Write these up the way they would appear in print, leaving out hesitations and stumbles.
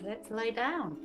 let's lay down.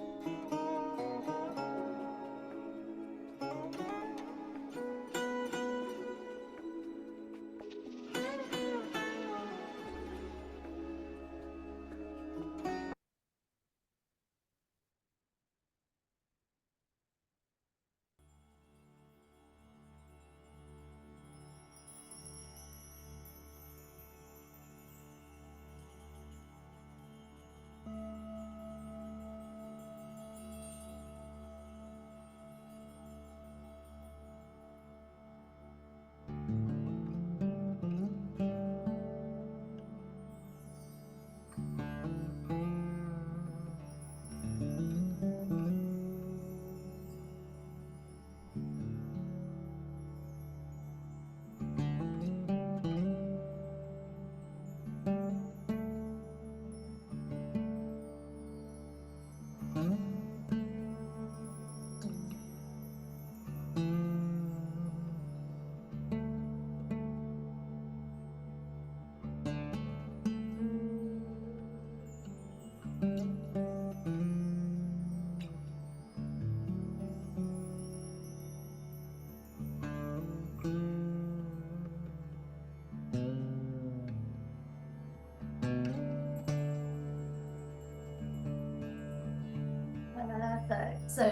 Perfect. So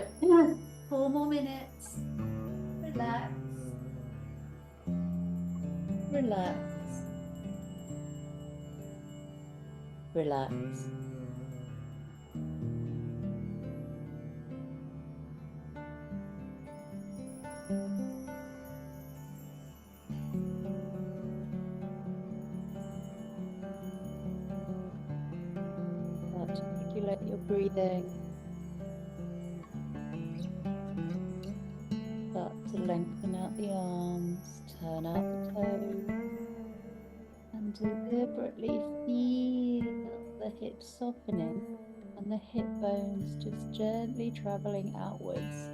4 more minutes. Relax. Relax. Relax. Start to regulate your breathing. Start to lengthen out the arms, turn out the toes, and deliberately feel the hips softening and the hip bones just gently traveling outwards.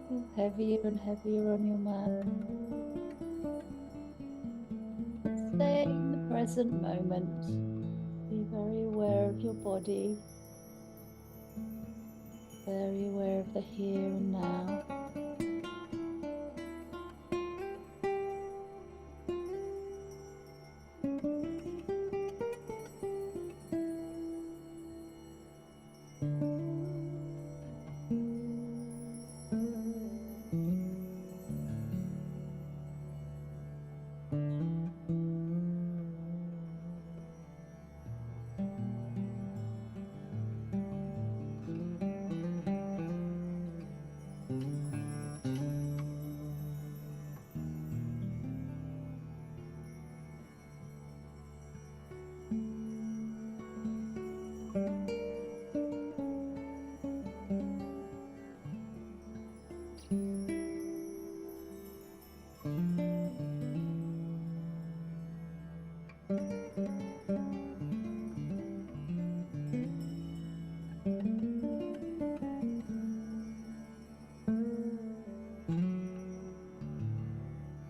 Feel heavier and heavier on your mat. Stay in the present moment. Be very aware of your body. Very aware of the here and now.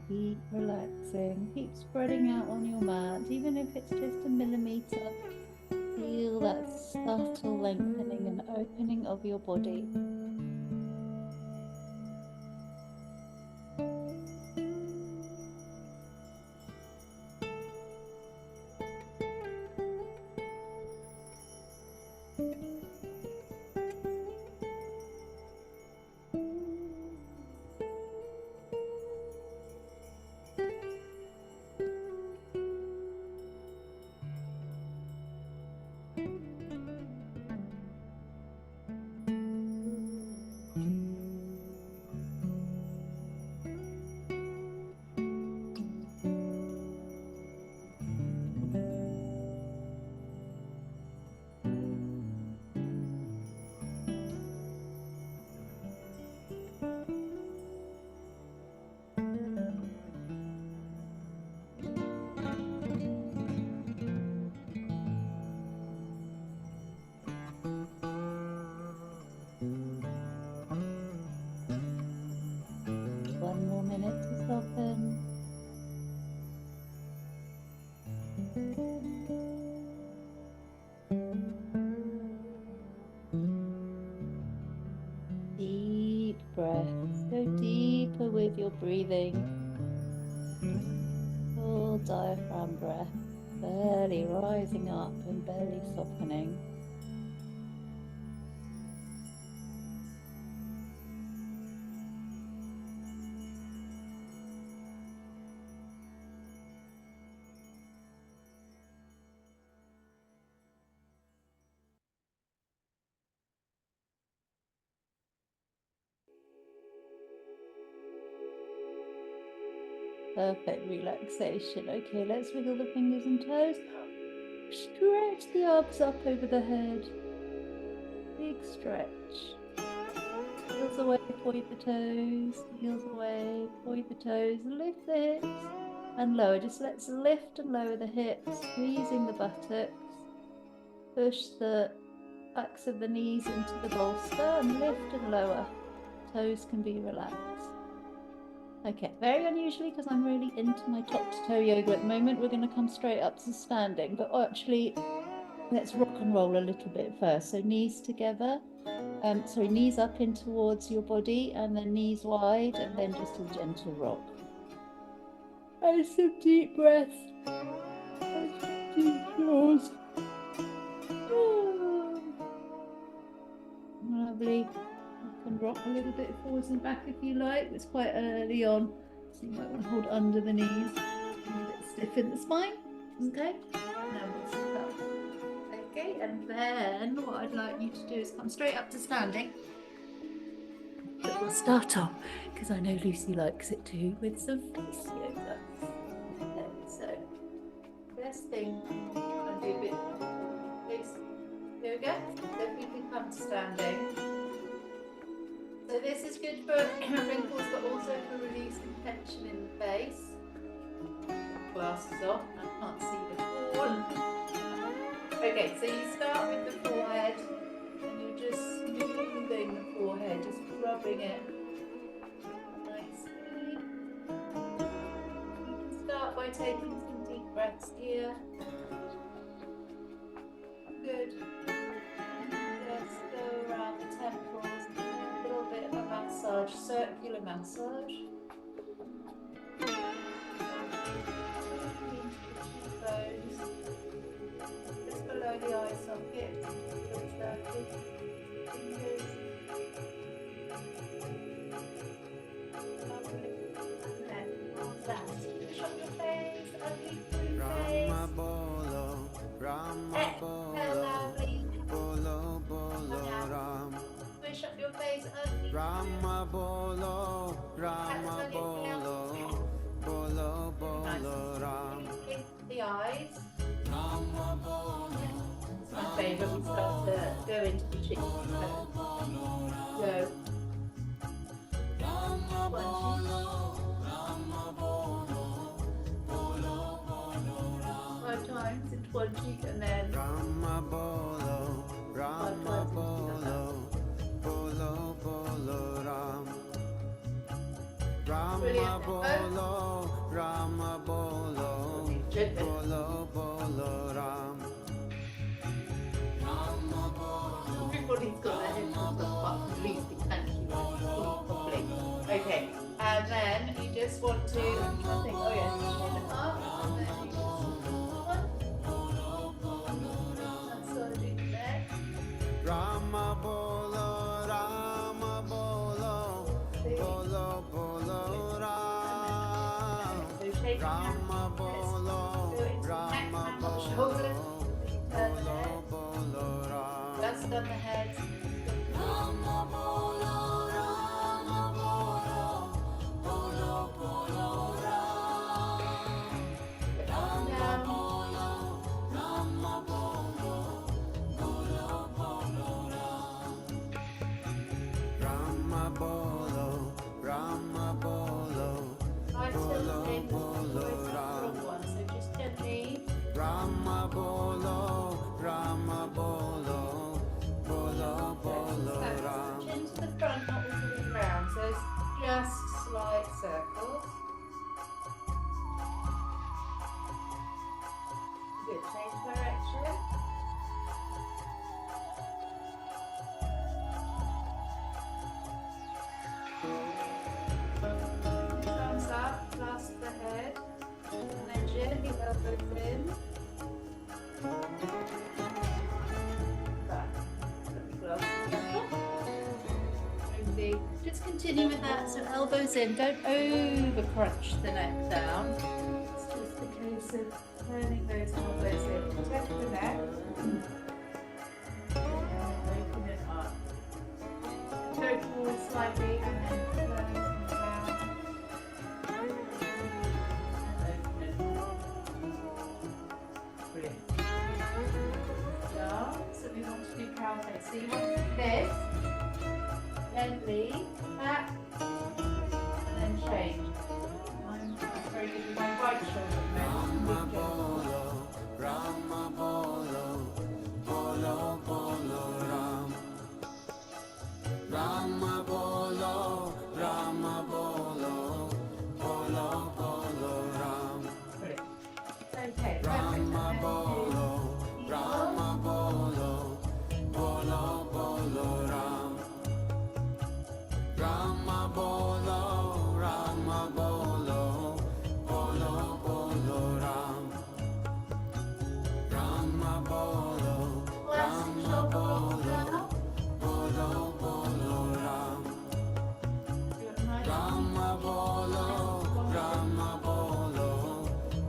Keep relaxing, keep spreading out on your mat, even if it's just a millimeter. Feel that subtle lengthening and opening of your body. with your breathing. Full diaphragm breath, belly rising up and belly softening. Perfect relaxation. Okay, let's wiggle the fingers and toes. Stretch the arms up over the head. Big stretch. Heels away, point the toes. Heels away, point the toes. Lift the hips and lower. Just let's lift and lower the hips, squeezing the buttocks. Push the backs of the knees into the bolster and lift and lower. Toes can be relaxed. Okay, very unusually because I'm really into my top to toe yoga at the moment. We're going to come straight up to standing, but actually let's rock and roll a little bit first. So knees together, knees up in towards your body and then knees wide and then just a gentle rock. And some deep breaths. And some deep draws. Lovely. You can rock a little bit forwards and back if you like. It's quite early on, so you might want to hold under the knees. A bit stiff in the spine. Okay. Now we'll sit up. Okay, and then what I'd like you to do is come straight up to standing. But we'll start off, because I know Lucy likes it too, with some face yoga. Okay, so first thing I'll do a bit of face yoga. So if you can come to standing. So this is good for wrinkles, but also for releasing tension in the face. Glasses off, I can't see the all. Okay, so you start with the forehead, and you're just smoothing the forehead, just rubbing it nicely. You can start by taking some deep breaths here. Good. Just go around the temples, a little bit of a massage, circular massage. Bones, just below the eye socket. Fingers. And then last. Push up your face, ugly through face. Exhale loudly. Push up your face, ugly the eyes. My favourite, we start to go into the cheeks. Go. 5 times into one cheek and then 5 times into the other. Brilliant. Everybody's got their head on the button, at least thank you properly. Okay, and then you just want to, I'm trying to think, oh yeah, chin up, and then you just massaging the neck. Rama bolo, Rama bolo, bolo bolo, Rama. So shake Rama bolo, Rama bolo, bolo, bolo, Rama. Just on the head. Rama bolo, Rama bolo, bolo bolo, Rama. Rama bolo, Rama bolo, bolo bolo, Rama bolo, Rama bolo, bolo bolo, Rama. So just gently. Rama bolo, Rama bolo, bolo bolo, Rama. Chin to the front, not all the way round. So it's just slight circles. Good. Change direction. continue with that. So elbows in. Don't over crunch the neck down. It's just a case of turning those elbows in. Protect the neck. Open it up. Go forward slightly and then close and down. And open it up. Brilliant. Down. So we want to do cow face. So you want to do this. Gently, back, and then change. I'm very good with my right shoulder. Rama bolo, Rama bolo, bolo bolo Ram. Rama bolo, Rama bolo, bolo bolo Ram. Okay, Rama bolo, Rama bolo, bolo bolo Ram. Rama bolo, Rama bolo, bolo bolo Ram. Rama bolo, Rama bolo, bolo bolo Ram. Rama bolo, Rama bolo,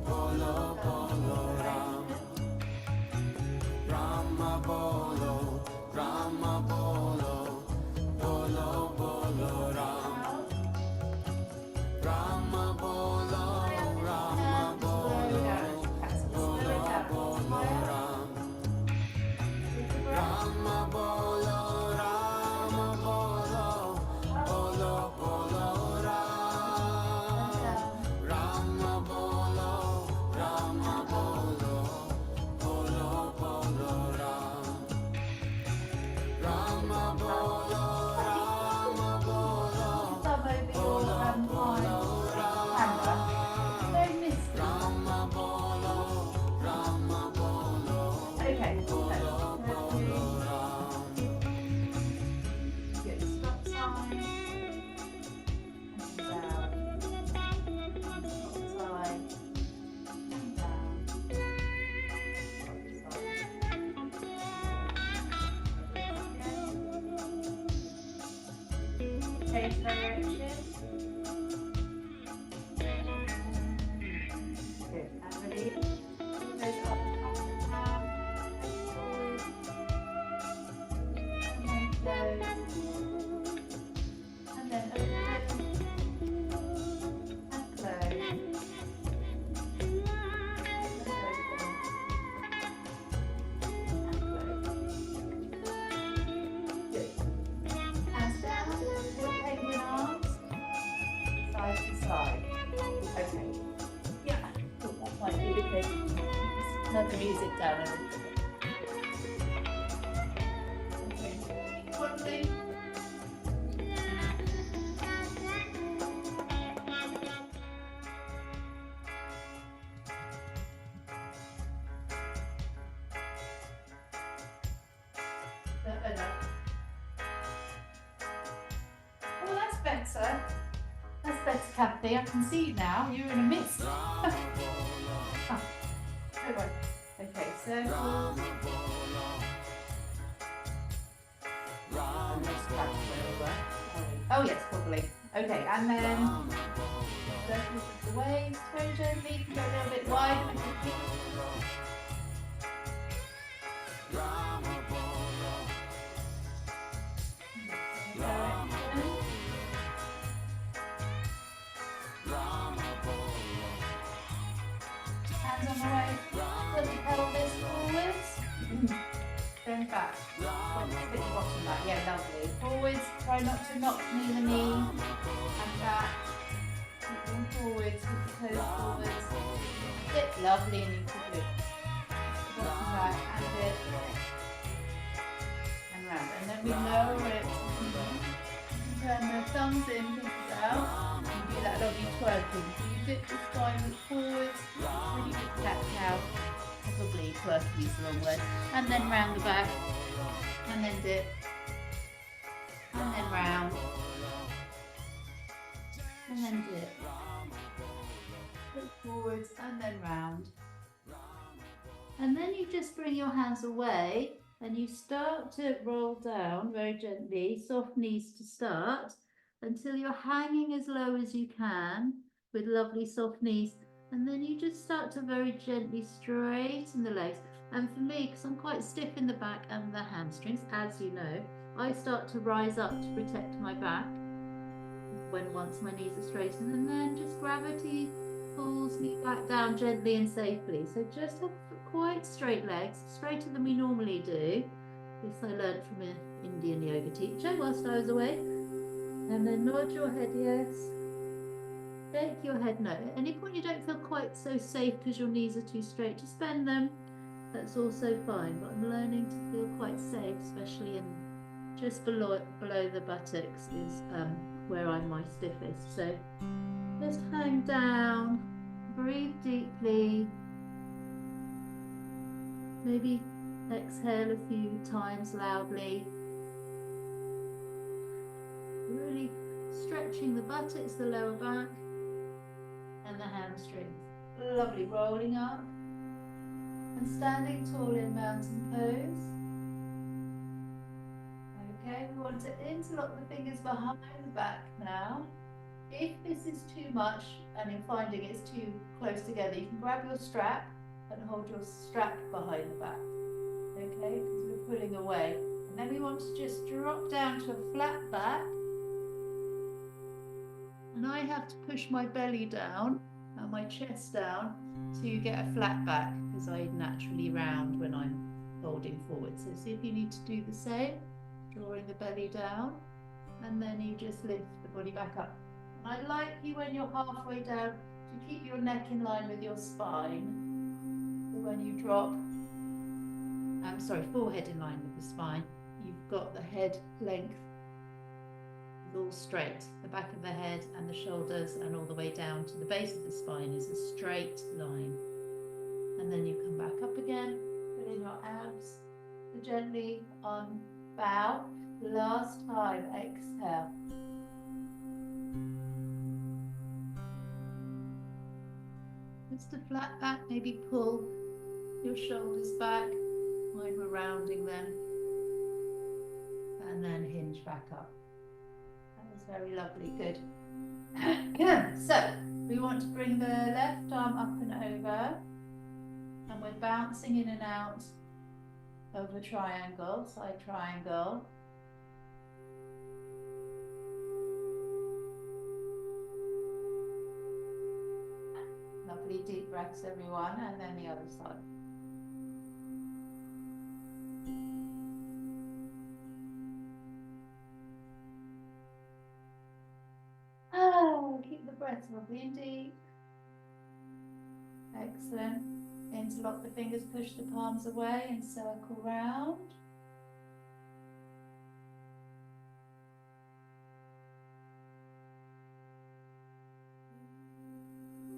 bolo bolo Ram. Rama bolo, Rama bolo, bolo bolo Ram. Rama bolo, Rama bolo, bolo bolo Ram. Rama bolo, Rama bolo, bolo bolo Ram. Rama bolo, Rama bolo, bolo bolo Ram. Rama bolo, Rama bolo, thumb over your camera. Don't miss it. Rama bolo, Rama bolo, Okay, bolo bolo good. Stop sign. And down. Stop sign. And down. Stop sign. Change direction. Good. And release. Goes up and down. Forward. And then close. And then open. And close. And open. And close. Good. Hands down. Your penguin arms. Side to side. Okay. Yeah. Thought that might be the thing. Turn the music down a little bit. Okay. One thing. Oh, that's better. That's better, Kathy. I can see you now. You're in a mist. Rama Ah, okay. Okay, circle. Rama bolo, Rama Oh yes, probably. Okay, and then circle the waves. Very gently. You can go a little bit wide with your feet. Rama bolo, Direction. Rama bolo, Hands on the right. Put the pelvis forwards. Going back. Split the bottom back. Yeah, lovely. Forwards. Try not to knock near the knee. And back. Keep going forwards. Keep the toes forwards. Sit lovely and you can do it. Bottom back and dip. And round. And then we lower it. Turn the thumbs in, fingers out. And do that lovely twerking. So you dip the spine forwards. Really good cat cow. Probably twerking is the wrong word. And then round the back. And then dip. And then round. And then dip. Look forwards and then round. And then you just bring your hands away and you start to roll down very gently, soft knees to start. until you're hanging as low as you can with lovely soft knees. And then you just start to very gently straighten the legs. And for me, because I'm quite stiff in the back and the hamstrings, as you know, I start to rise up to protect my back when once my knees are straightened, and then just gravity pulls me back down gently and safely. So just have quite straight legs, straighter than we normally do. This I learned from an Indian yoga teacher whilst I was away. And then nod your head yes. Shake your head no. At any point you don't feel quite so safe because your knees are too straight, just bend them. That's also fine, but I'm learning to feel quite safe, especially in just below the buttocks is where I'm my stiffest. So just hang down, breathe deeply, maybe exhale a few times loudly, really stretching the buttocks, the lower back and the hamstrings. Lovely, rolling up and standing tall in mountain pose. Okay, we want to interlock the fingers behind the back now. If this is too much and you're finding it's too close together, you can grab your strap and hold your strap behind the back. Okay, because we're pulling away. And then we want to just drop down to a flat back. And I have to push my belly down and my chest down to get a flat back because I naturally round when I'm folding forward. So see if you need to do the same, drawing the belly down, and then you just lift the body back up. And I'd like you, when you're halfway down, to keep your neck in line with your spine. So when you drop, forehead in line with the spine, you've got the head length all straight. The back of the head and the shoulders and all the way down to the base of the spine is a straight line. And then you come back up again, put in your abs, so gently bow. Last time, exhale. Just a flat back, maybe pull your shoulders back, like we're rounding them, and then hinge back up. That was very lovely, good. So, we want to bring the left arm up and over, and we're bouncing in and out of a triangle, side triangle. Lovely deep breaths, everyone, and then the other side. Keep the breath lovely and deep. Excellent. Interlock the fingers, push the palms away and circle round.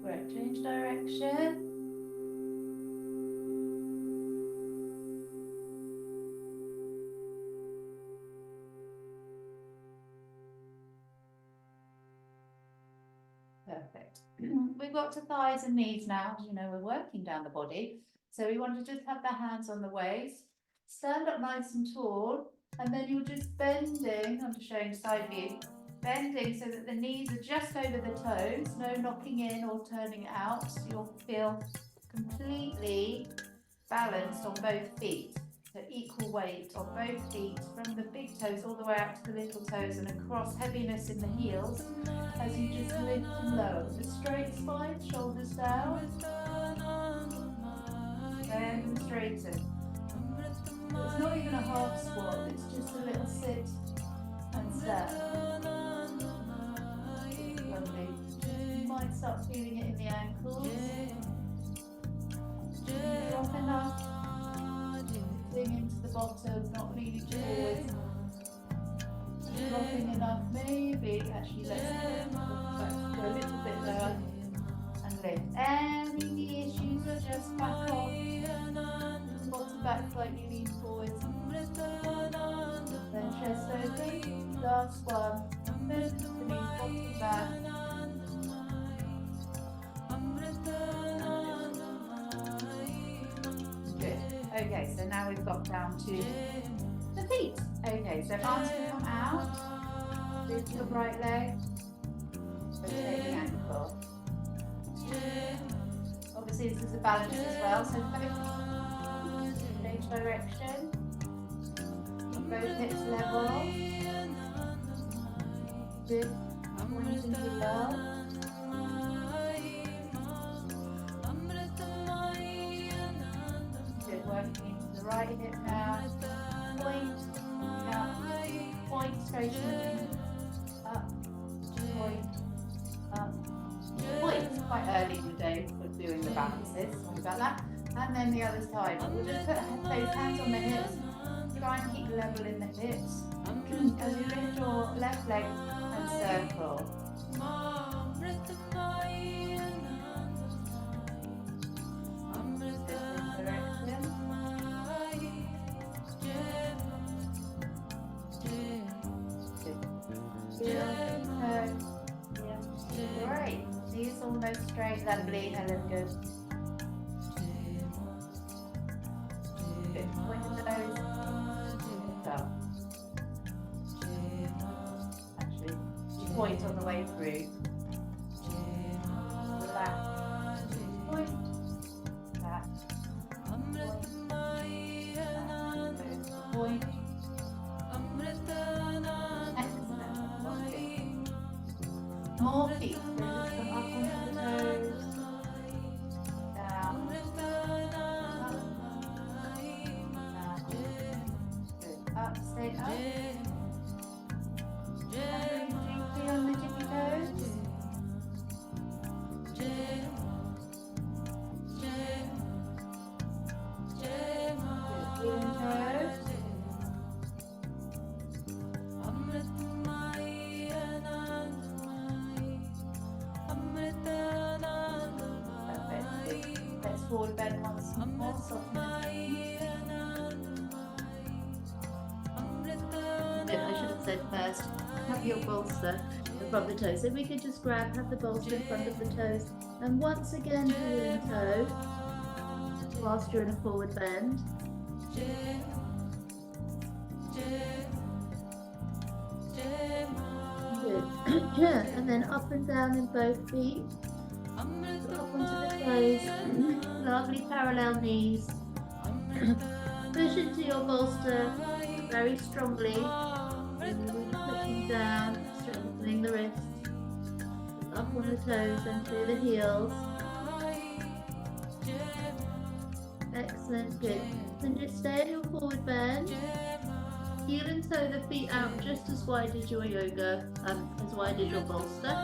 Great, change direction. Perfect. We've got to thighs and knees now. As you know, we're working down the body. So we want to just have the hands on the waist. Stand up nice and tall. And then you're just bending. I'm just showing side view. Bending so that the knees are just over the toes. No knocking in or turning out. So you'll feel completely balanced on both feet. So equal weight on both feet, from the big toes all the way out to the little toes and across, heaviness in the heels as you just lift and lower. With a straight spine, shoulders down, and straighten. It's not even a half squat, it's just a little sit and stand. Lovely. You might start feeling it in the ankles. Drop enough. Cling into the bottom, not leaning forward. Dropping enough, maybe. Actually, let's go a little bit lower and lift. Any knee issues, just back off. Bottom back slightly, lean forward. Then chest open. Last one. Lift the knees, bottom back. Okay, so now we've got down to the feet. Okay, so arms can come out, Move your right leg. Rotate the ankle. Obviously this is a balance as well, so both change direction. Keep both hips level. Good. Point and heel. Good. Working into the right hip now. Point. Up. Point. Straighten. Up. Point. Up. Point. Quite early in the day for doing the balances. Sorry about that. And then the other side. We'll just put those hands on the hips. Try and keep level in the hips. As you lift your left leg and circle. Great. Knees almost straight, lovely, Helen, good. Good. Point the nose. Up. Actually, point on the way through. Relax. Point. Back. Point. Point. More feet. So just come up onto the toes. Down. Up. Down. Good. Up. Stay up. And deeply on the tippy toes. Good. Healing toes. Let's forward bend once more, soften it. I should have said first, have your bolster above the toes. So we could just have the bolster in front of the toes. And once again, healing toe, whilst you're in a forward bend. Good. And then up and down in both feet. Up onto the toes, lovely parallel knees. Push into your bolster very strongly, really pushing down, strengthening the wrists. Up on the toes and through the heels. Excellent, good. Then just stay in your forward bend. Heel and toe the feet out just as wide as your yoga, as wide as your bolster.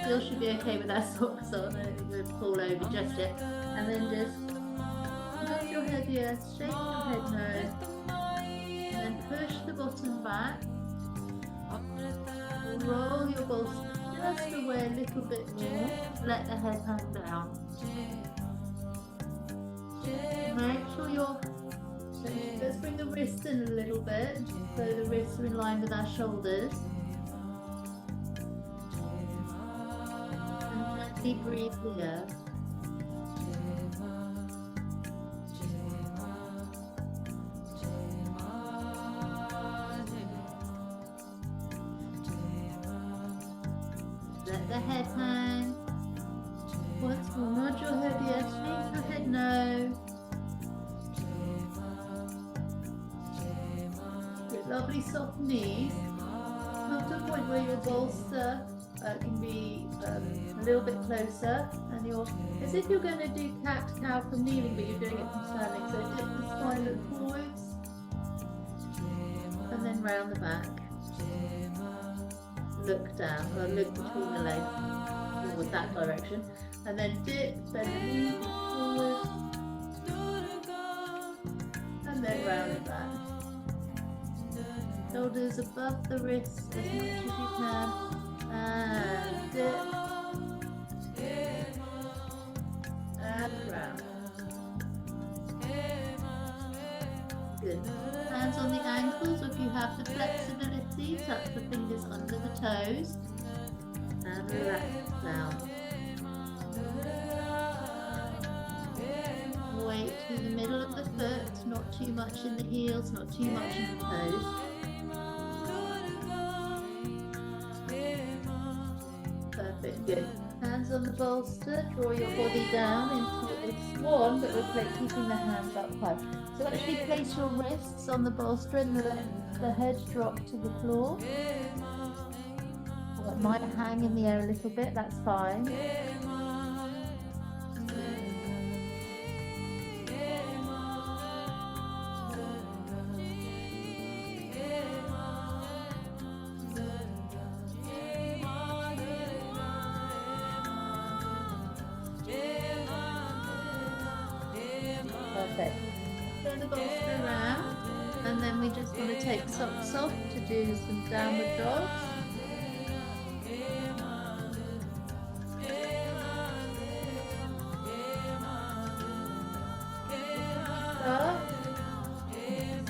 Still should be okay with our socks on, I don't think we'll fall over just yet. And then just nod your head yes, shake your head no. And then push the bottom back. Roll your bolster just away a little bit more. Let the head hang down. Make sure let's bring the wrists in a little bit, so the wrists are in line with our shoulders. Deep breathe here. Let the head hang. Once more, nod your head yes, shake your head no. Good, lovely soft knees. Come to a point where your bolster can be a little bit closer, and you're as if you're going to do cat-cow from kneeling, but you're doing it from standing. So dip the spine, look forwards, and then round the back. Look down, or look between the legs, forward that direction, and then dip, bend the knees forward, and then round the back. Shoulders above the wrists as much as you can. And dip. And round. Good. Hands on the ankles, if you have the flexibility, tuck the fingers under the toes. And relax down. Weight through the middle of the foot, not too much in the heels, not too much in the toes. Good. Hands on the bolster, draw your body down into a swan, but keeping the hands up high. So actually place your wrists on the bolster and let the head drop to the floor. Or it might hang in the air a little bit, that's fine. Perfect. Turn the bolster around, and then we just want to take socks off to do some downward dogs.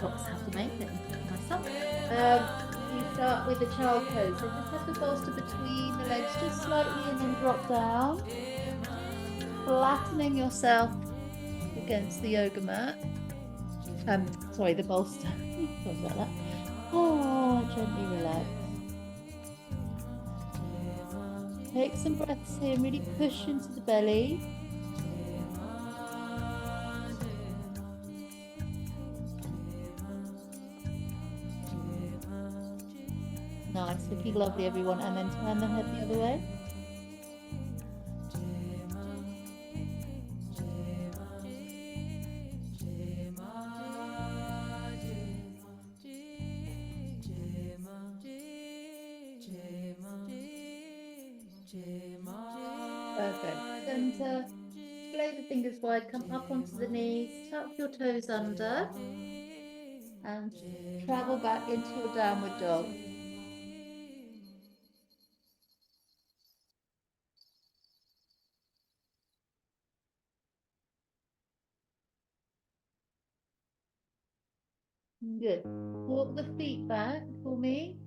Socks have to make it. Nice sock. You start with the child pose. So just have the bolster between the legs just slightly and then drop down, flattening yourself against the yoga mat. Sorry, the bolster. Sorry about that. Oh, gently relax. Take some breaths here and really push into the belly. Nice, looking lovely, everyone. And then turn the head the other way. Perfect. Center. Splay the fingers wide, come up onto the knees, tuck your toes under, and travel back into your downward dog. Good. Walk the feet back for me.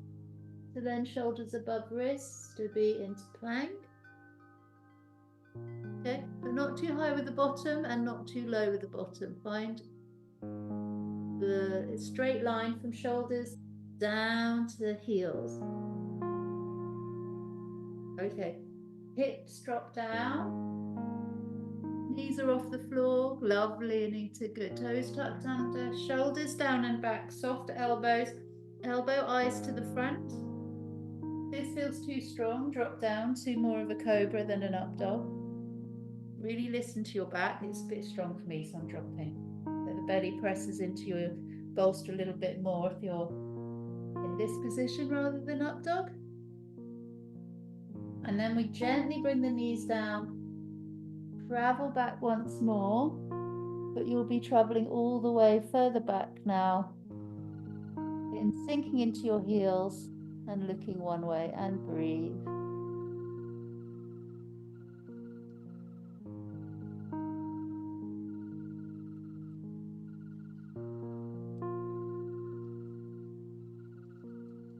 So then shoulders above wrists to be into plank. Okay, but not too high with the bottom and not too low with the bottom. Find the straight line from shoulders down to the heels. Okay, hips drop down. Knees are off the floor, lovely and into good. Toes tucked under, shoulders down and back, soft elbows, elbow eyes to the front. If this feels too strong, drop down to more of a cobra than an up dog. Really listen to your back. It's a bit strong for me, so I'm dropping. So the belly presses into your bolster a little bit more if you're in this position rather than up dog. And then we gently bring the knees down, travel back once more, but you'll be traveling all the way further back now, and sinking into your heels and looking one way, and breathe.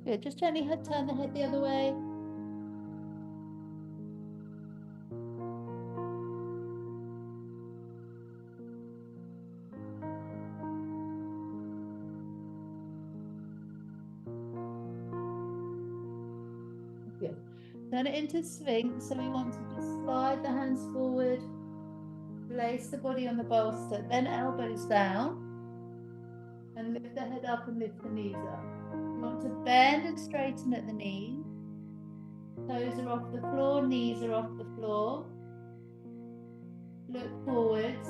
Good, just gently turn the head the other way. Good. Turn it into Sphinx. So we want to just slide the hands forward, place the body on the bolster, then elbows down, and lift the head up and lift the knees up. You want to bend and straighten at the knees. Toes are off the floor, knees are off the floor. Look forwards.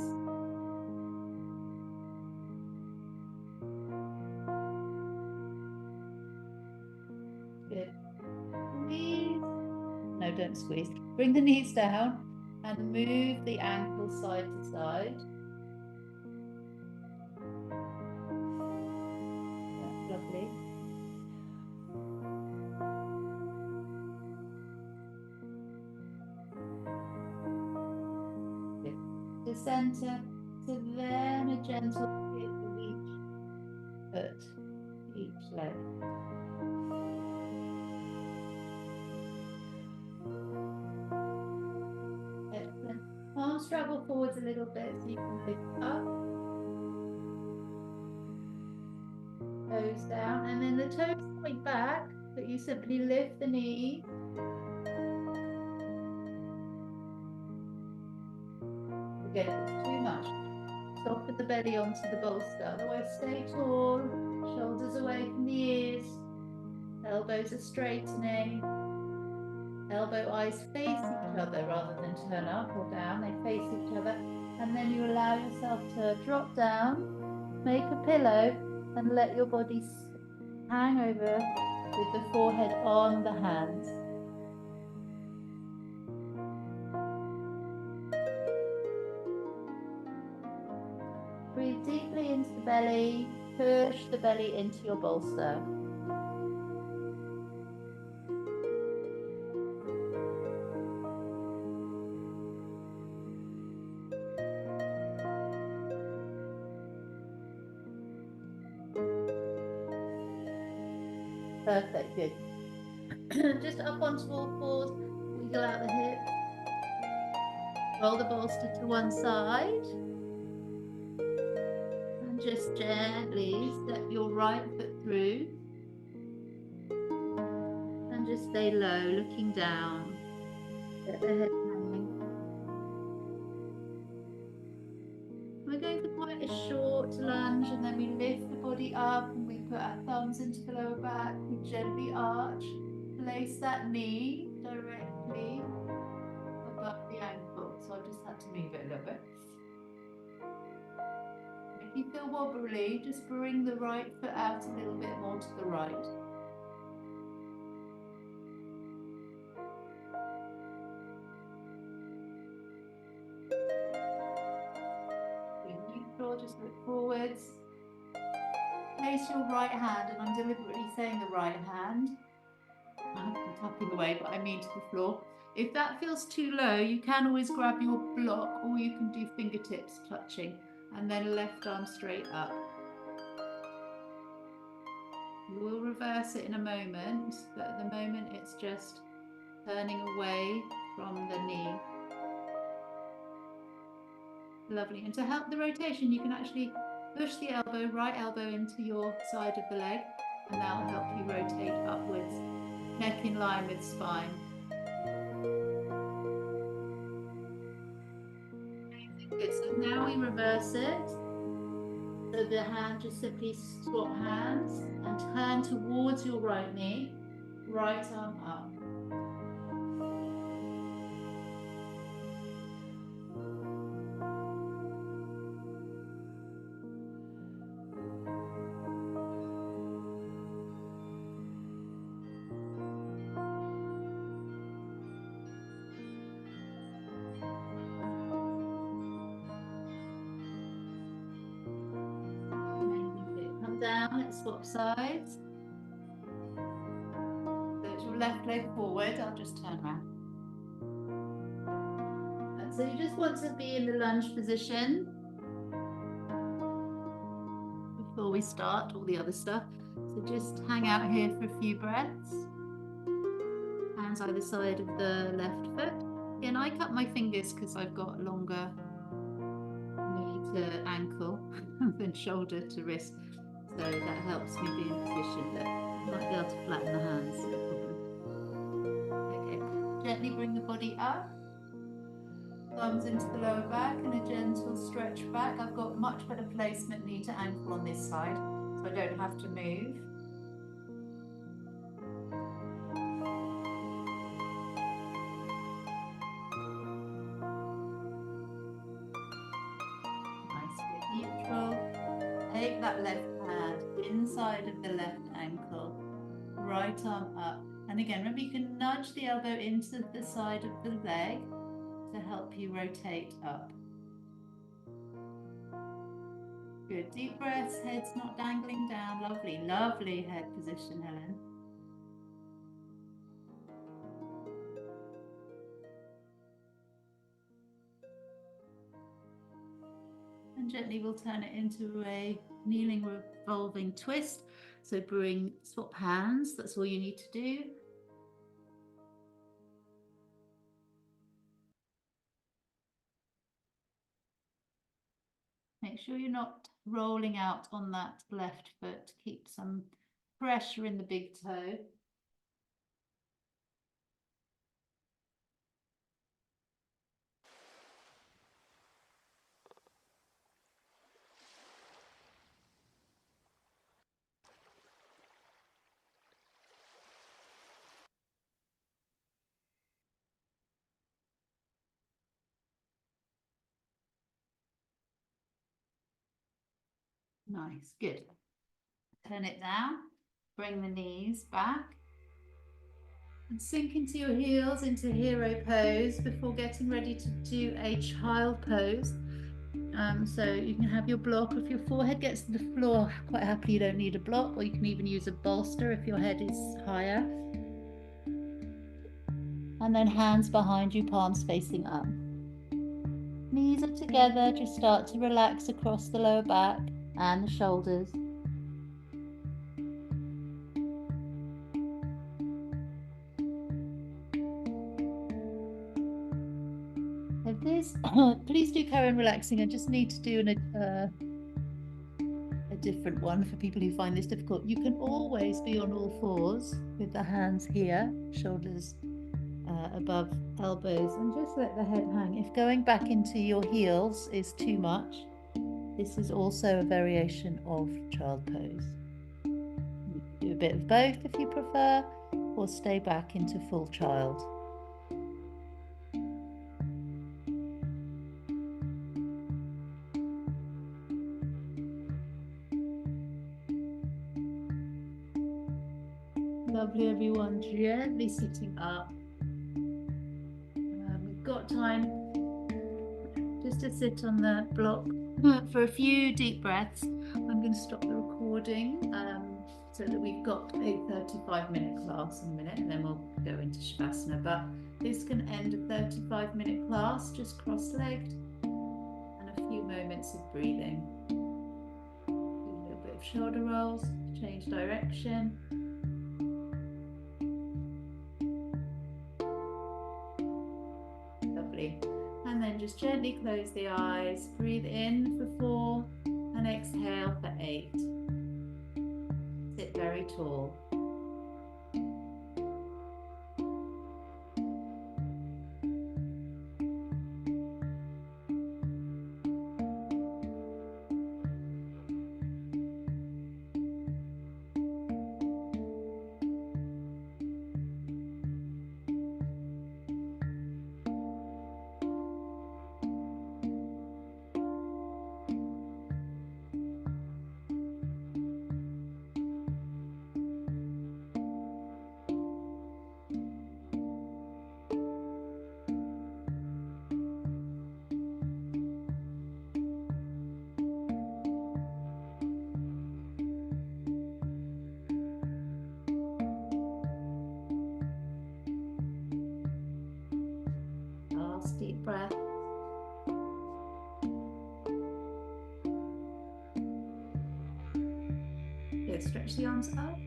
Good. Squeeze. No, don't squeeze. Bring the knees down and move the ankles side to side. That's lovely. Good. To center, to then a gentle kick of each foot, each leg. Excellent. Palms travel forwards a little bit so you can lift up. Toes down, and then the toes point back, but you simply lift the knee. put the belly onto the bolster. Otherwise, stay tall, shoulders away from the ears, elbows are straightening, elbow eyes face each other rather than turn up or down, they face each other. And then you allow yourself to drop down, make a pillow, and let your body hang over with the forehead on the hands. Breathe deeply into the belly, push the belly into your bolster. Perfect, good. Just up onto all fours, wiggle out the hips. Roll the bolster to one side. And just gently step your right foot through. And just stay low, looking down. Get the head hanging. We're going for quite a short lunge, and then we lift the body up and we put our thumbs into the lower back. We gently arch, place that knee directly above the ankle. So I've just had to move it a little bit. If you feel wobbly, just bring the right foot out a little bit more to the right. Neutral, just look forwards. Place your right hand, and I'm deliberately saying the right hand. I'm tapping away, but I mean to the floor. If that feels too low, you can always grab your block, or you can do fingertips touching, and then left arm straight up. We'll reverse it in a moment, but at the moment it's just turning away from the knee. Lovely. And to help the rotation, you can actually push the elbow, right elbow into your side of the leg, and that'll help you rotate upwards, neck in line with spine. Good. So now we reverse it. So the hand just simply swap hands and turn towards your right knee, right arm up. Come down, let's swap sides. So it's your left leg forward, I'll just turn around. And so you just want to be in the lunge position before we start all the other stuff. So just hang out here for a few breaths. Hands either side of the left foot. Again, I cut my fingers because I've got longer knee to ankle than shoulder to wrist. So that helps me be in position, but you might be able to flatten the hands. Okay, gently bring the body up. Thumbs into the lower back and a gentle stretch back. I've got much better placement knee to ankle on this side, so I don't have to move. Nice, bit neutral. Take that left hand inside of the left ankle, right arm up. And again, remember you can nudge the elbow into the side of the leg to help you rotate up. Good, deep breaths, head's not dangling down. Lovely, lovely head position, Helen. And gently we'll turn it into a kneeling revolving twist. So swap hands, that's all you need to do. Make sure you're not rolling out on that left foot. Keep some pressure in the big toe. Nice, good. Turn it down, bring the knees back, and sink into your heels into hero pose before getting ready to do a child pose. So you can have your block. If your forehead gets to the floor quite happily, you don't need a block, or you can even use a bolster if your head is higher. And then hands behind you, palms facing up. Knees are together, just start to relax across the lower back and the shoulders. If this, please do carry on relaxing. I just need to do a different one for people who find this difficult. You can always be on all fours with the hands here, shoulders above elbows, and just let the head hang. If going back into your heels is too much, this is also a variation of child pose. You can do a bit of both if you prefer, or stay back into full child. Lovely, everyone. Gently sitting up. We've got time just to sit on the block for a few deep breaths. I'm going to stop the recording so that we've got a 35-minute class in a minute, and then we'll go into Shavasana. But this can end a 35-minute class, just cross-legged, and a few moments of breathing. Do a little bit of shoulder rolls, change direction. Lovely. And then just gently close the eyes, breathe in for 4 and exhale for 8. Sit very tall. Last deep breath. Good. Stretch the arms up.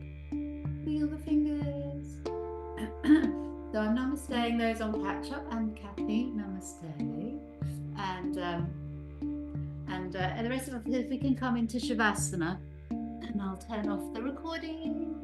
Feel the fingers. So I'm namasteing those on catch up, and Kathy, namaste. And the rest of us, if we can come into Shavasana, and I'll turn off the recording.